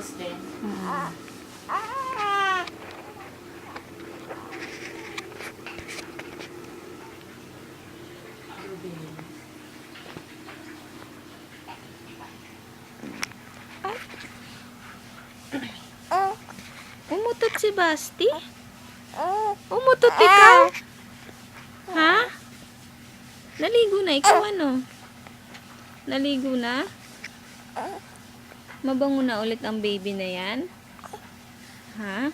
pickles din. Umutot si Basti? Umutot ikaw? Ha? Naligo na ikaw ano? Naligo na? Mabango na ulit ang baby na yan? Ha?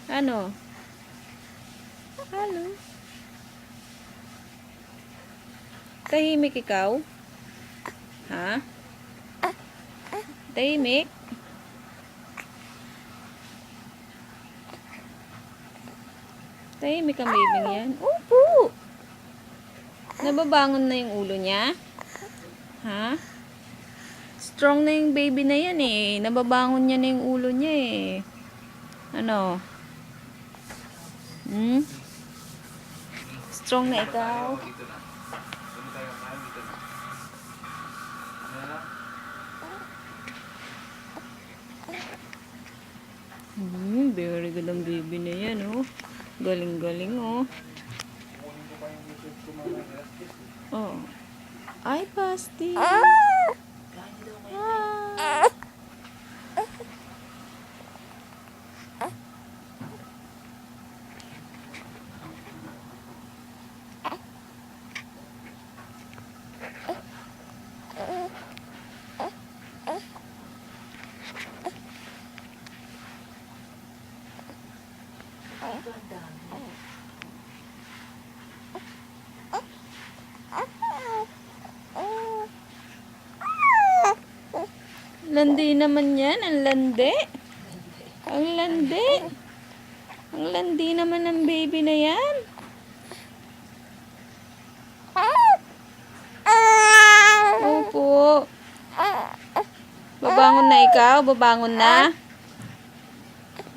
Ano? Ano? Tahimik ikaw? Ha? Tahimik? Tahimik ang baby yan? Opo! Nababangon na yung ulo niya? Ha? Strong na yung baby na yan eh. Nababangon niya na yung ulo niya eh. Ano? Strong na ikaw? Dito na. Doon tayo kain dito na. Very good ang baby na yan oh. Galing-galing oh. Oh. Ay, Basti. Landi naman yan. Ang landi. Ang landi. Ang landi naman ng baby na yan. Opo. Babangon na ikaw? Babangon na?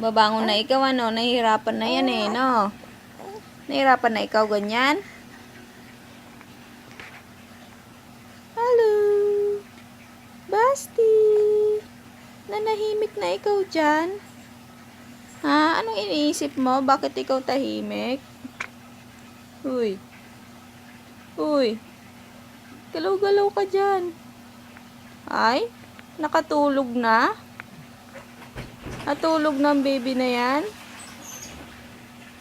Babangon na ikaw ano? Nahihirapan na yan eh, no? Nahihirapan na ikaw ganyan? Hello? Basti? Nanahimik na ikaw dyan? Ha? Anong iniisip mo? Bakit ikaw tahimik? Uy. Uy. Galaw-galaw ka dyan. Ay? Nakatulog na? Natulog na ang baby na yan?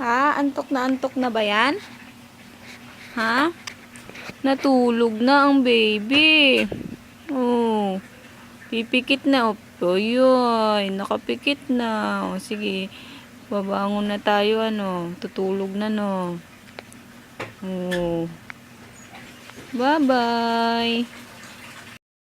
Ha? Antok na ba yan? Ha? Natulog na ang baby. Oh. Pipikit na. Oh, yun. Nakapikit na. Oh, sige. Babangon na tayo, ano. Tutulog na, no. Oh. Bye-bye.